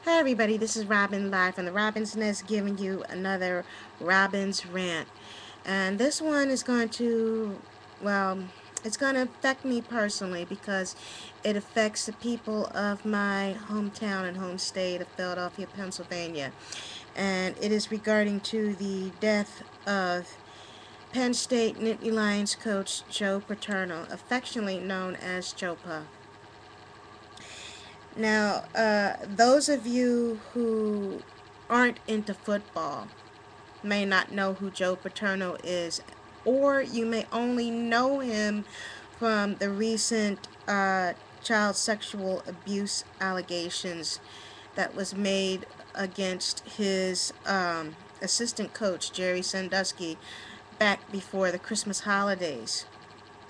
Hi everybody, this is Robyn live from the Robyn's Nest giving you another Robyn's Rant. And this one is going to, well, it's going to affect me personally because it affects the people of my hometown and home state of Philadelphia, Pennsylvania. And it is regarding to the death of Penn State Nitney Lions coach Joe Paterno, affectionately known as JoPa. Now, those of you who aren't into football may not know who Joe Paterno is, or you may only know him from the recent child sexual abuse allegations that was made against his assistant coach, Jerry Sandusky, back before the Christmas holidays.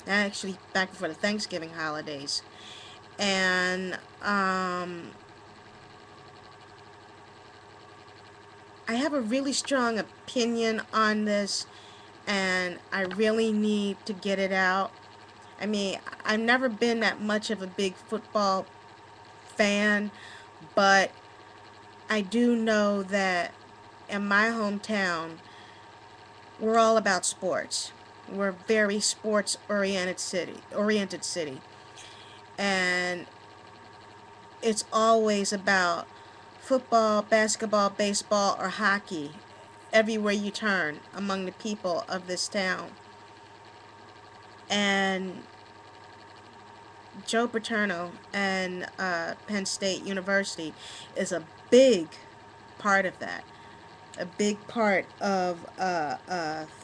Actually, back before the Thanksgiving holidays. And I have a really strong opinion on this, and I really need to get it out. I mean, I've never been that much of a big football fan, but I do know that in my hometown, we're all about sports. We're a very sports oriented city, and it's always about football, basketball, baseball, or hockey everywhere you turn among the people of this town. And Joe Paterno and Penn State University is a big part of that. A big part of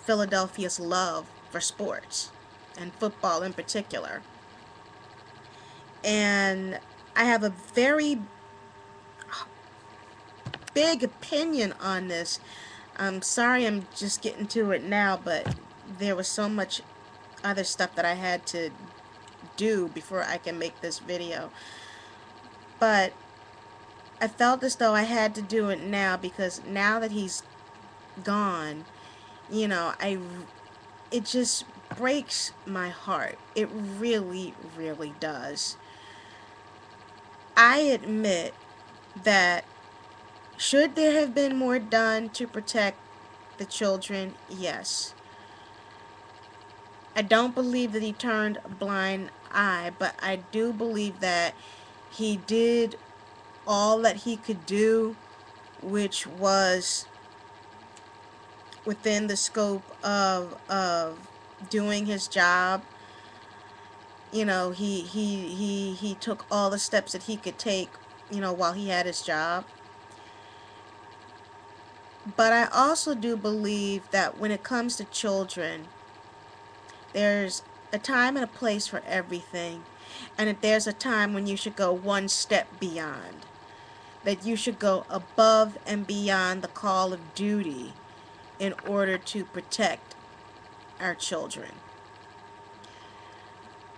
Philadelphia's love for sports and football in particular. And I have a very big opinion on this. I'm sorry I'm just getting to it now, but there was so much other stuff that I had to do before I can make this video. But I felt as though I had to do it now because now that he's gone, you know, it just breaks my heart. It really, really does. I admit that should there have been more done to protect the children? Yes. I don't believe that he turned a blind eye, but I do believe that he did all that he could do, which was within the scope of doing his job. You know, he took all the steps that he could take, you know, while he had his job. But I also do believe that when it comes to children, there's a time and a place for everything, and that there's a time when you should go one step beyond, that you should go above and beyond the call of duty in order to protect our children.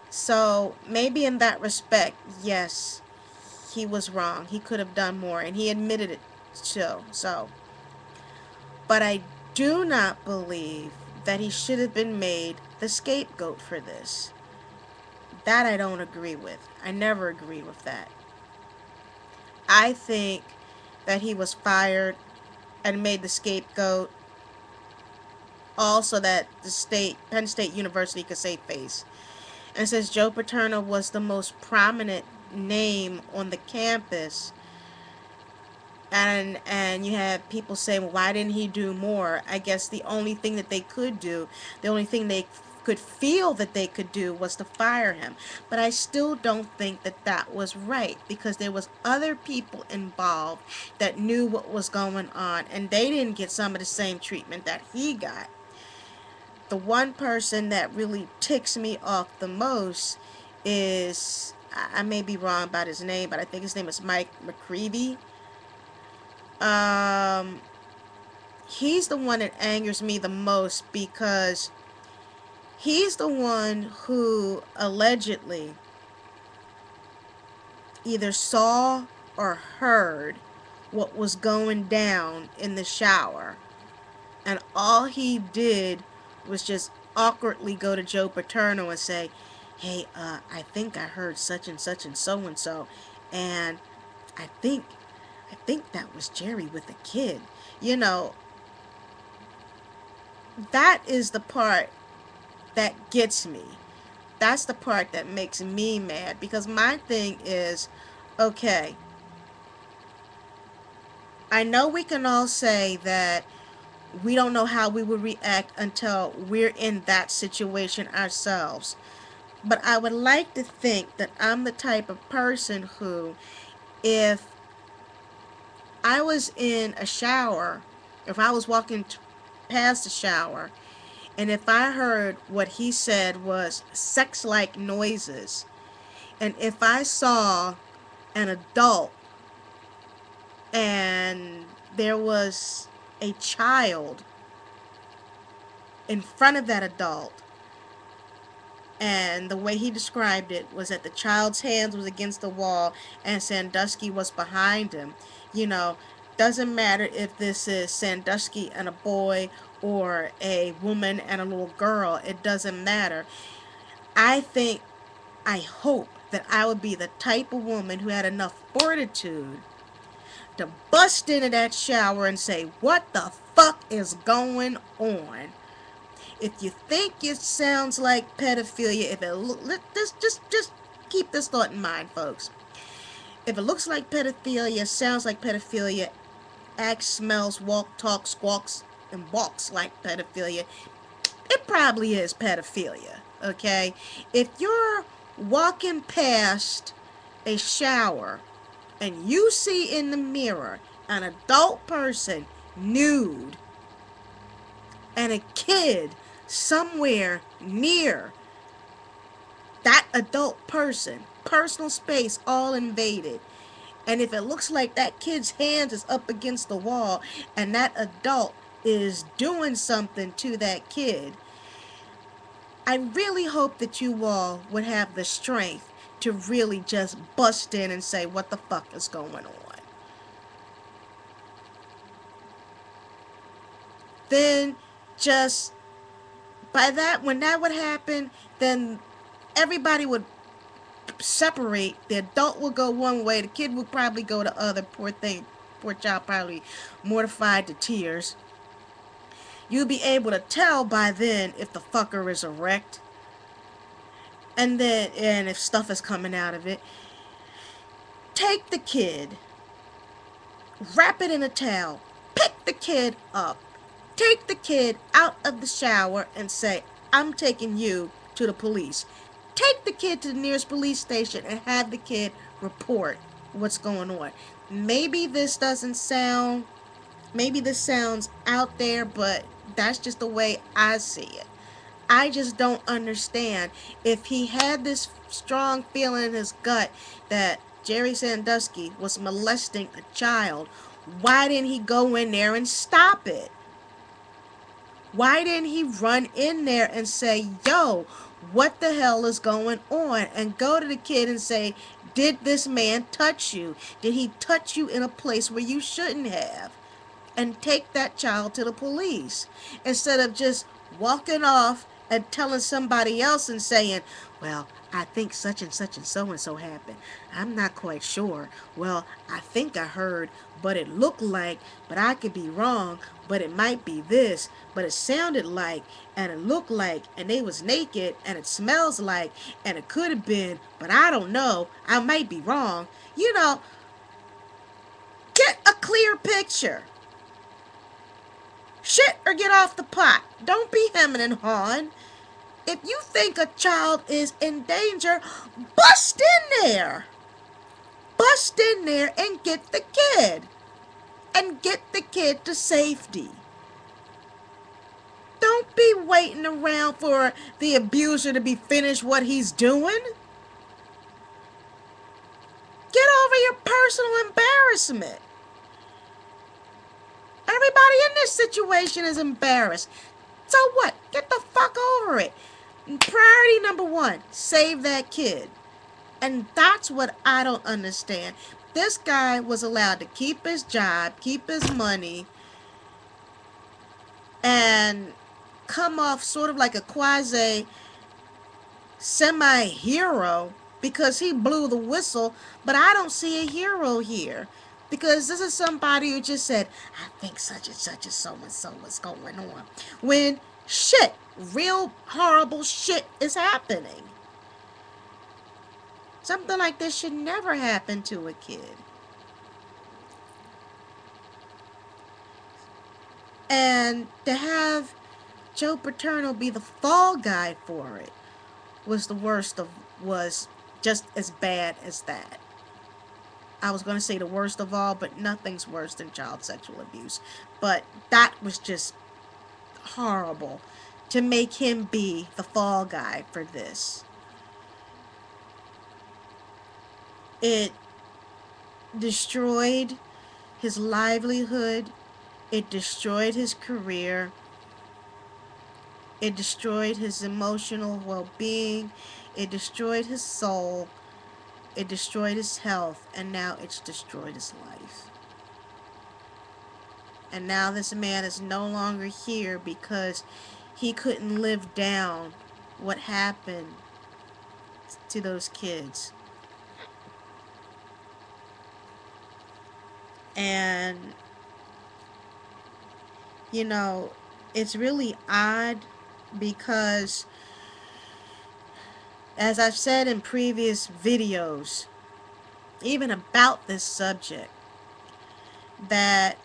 So maybe in that respect, yes, he was wrong. He could have done more, and he admitted it too. But I do not believe that he should have been made the scapegoat for this. That I don't agree with. I never agreed with that. I think that he was fired and made the scapegoat also that Penn State University could save face. And since Joe Paterno was the most prominent name on the campus, and you had people saying, well, why didn't he do more? I guess the only thing that they could do, the only thing they could feel that they could do was to fire him. But I still don't think that that was right, because there was other people involved that knew what was going on, and they didn't get some of the same treatment that he got. The one person that really ticks me off the most is, I may be wrong about his name, but I think his name is Mike McCreevy. Um, he's the one that angers me the most because he's the one who allegedly either saw or heard what was going down in the shower, and all he did was just awkwardly go to Joe Paterno and say, hey, I think I heard such and such and so, and I think I think that was Jerry with a kid. You know, that is the part that gets me. That's the part that makes me mad because my thing is, okay, I know we can all say that we don't know how we would react until we're in that situation ourselves. But I would like to think that I'm the type of person who, if I was in a shower, if I was walking past the shower, and if I heard what he said was sex like noises, and if I saw an adult and there was a child in front of that adult, and the way he described it was that the child's hands was against the wall and Sandusky was behind him. You know, doesn't matter if this is Sandusky and a boy or a woman and a little girl, it doesn't matter. I think, I hope that I would be the type of woman who had enough fortitude to bust into that shower and say, what the fuck is going on? If you think it sounds like pedophilia, if it look, just keep this thought in mind, folks. If it looks like pedophilia, sounds like pedophilia, acts, smells, walk, talk, squawks, and walks like pedophilia, it probably is pedophilia. Okay? If you're walking past a shower and you see in the mirror an adult person nude and a kid somewhere near that adult person, personal space all invaded, and if it looks like that kid's hands is up against the wall and that adult is doing something to that kid, I really hope that you all would have the strength to really just bust in and say, what the fuck is going on? Then just by that, when that would happen, then everybody would separate. The adult will go one way, the kid will probably go the other. Poor thing, poor child, probably mortified to tears. You'll be able to tell by then if the fucker is erect, and if stuff is coming out of it. Take the kid, wrap it in a towel, pick the kid up, take the kid out of the shower and say, I'm taking you to the police. Take the kid to the nearest police station and have the kid report what's going on. Maybe this doesn't sound, maybe this sounds out there, but that's just the way I see it. I just don't understand. If he had this strong feeling in his gut that Jerry Sandusky was molesting a child, why didn't he go in there and stop it? Why didn't he run in there and say, yo, what the hell is going on? And go to the kid and say, did this man touch you? Did he touch you in a place where you shouldn't have? And take that child to the police instead of just walking off and telling somebody else and saying, well, I think such and so happened. I'm not quite sure. Well, I think I heard, but it looked like, but I could be wrong, but it might be this, but it sounded like, and it looked like, and they was naked, and it smells like, and it could have been, but I don't know. I might be wrong. You know, get a clear picture. Shit or get off the pot. Don't be hemming and hawing. If you think a child is in danger, bust in there. Bust in there and get the kid. And get the kid to safety. Don't be waiting around for the abuser to be finished what he's doing. Get over your personal embarrassment. Everybody in this situation is embarrassed. So what? Get the fuck over it. Priority number one, save that kid. And that's what I don't understand. This guy was allowed to keep his job, keep his money, and come off sort of like a quasi semi-hero because he blew the whistle, but I don't see a hero here Because this is somebody who just said, I think such and so what's going on. When shit, real horrible shit is happening. Something like this should never happen to a kid. And to have Joe Paterno be the fall guy for it was the worst of, was just as bad as that. I was going to say the worst of all, but nothing's worse than child sexual abuse. But that was just horrible to make him be the fall guy for this. It destroyed his livelihood, it destroyed his career, it destroyed his emotional well being, it destroyed his soul, it destroyed his health, and now it's destroyed his life. And now this man is no longer here because he couldn't live down what happened to those kids. And, you know, it's really odd because, as I've said in previous videos, even about this subject, that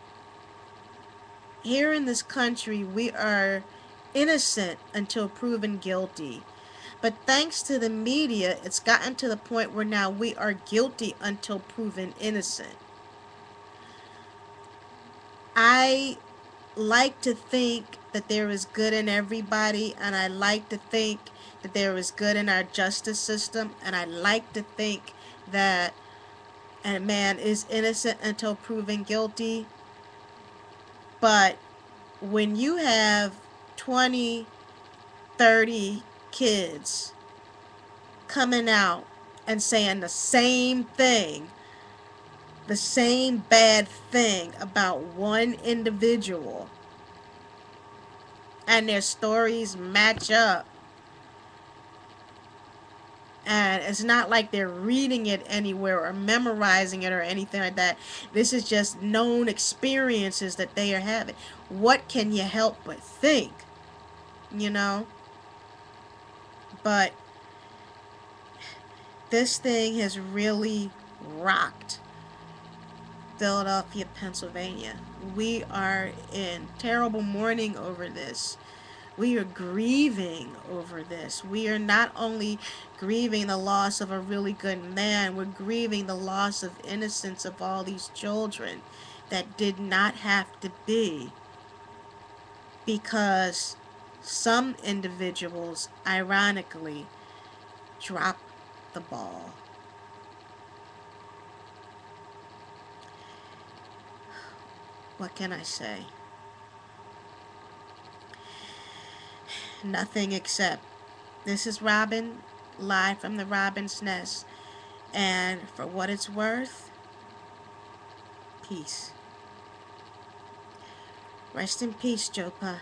here in this country we are innocent until proven guilty. But thanks to the media, it's gotten to the point where now we are guilty until proven innocent. I like to think that there is good in everybody, and I like to think that there is good in our justice system, and I like to think that a man is innocent until proven guilty. But when you have 20, 30 kids coming out and saying the same bad thing about one individual, and their stories match up, and it's not like they're reading it anywhere or memorizing it or anything like that. This is just known experiences that they are having. What can you help but think, you know? But this thing has really rocked Philadelphia, Pennsylvania. We are in terrible mourning over this. We are grieving over this. We are not only grieving the loss of a really good man, we're grieving the loss of innocence of all these children that did not have to be, because some individuals, ironically, dropped the ball. What can I say? Nothing except this is Robyn, live from the Robyn's Nest. And for what it's worth, peace. Rest in peace, JoPa.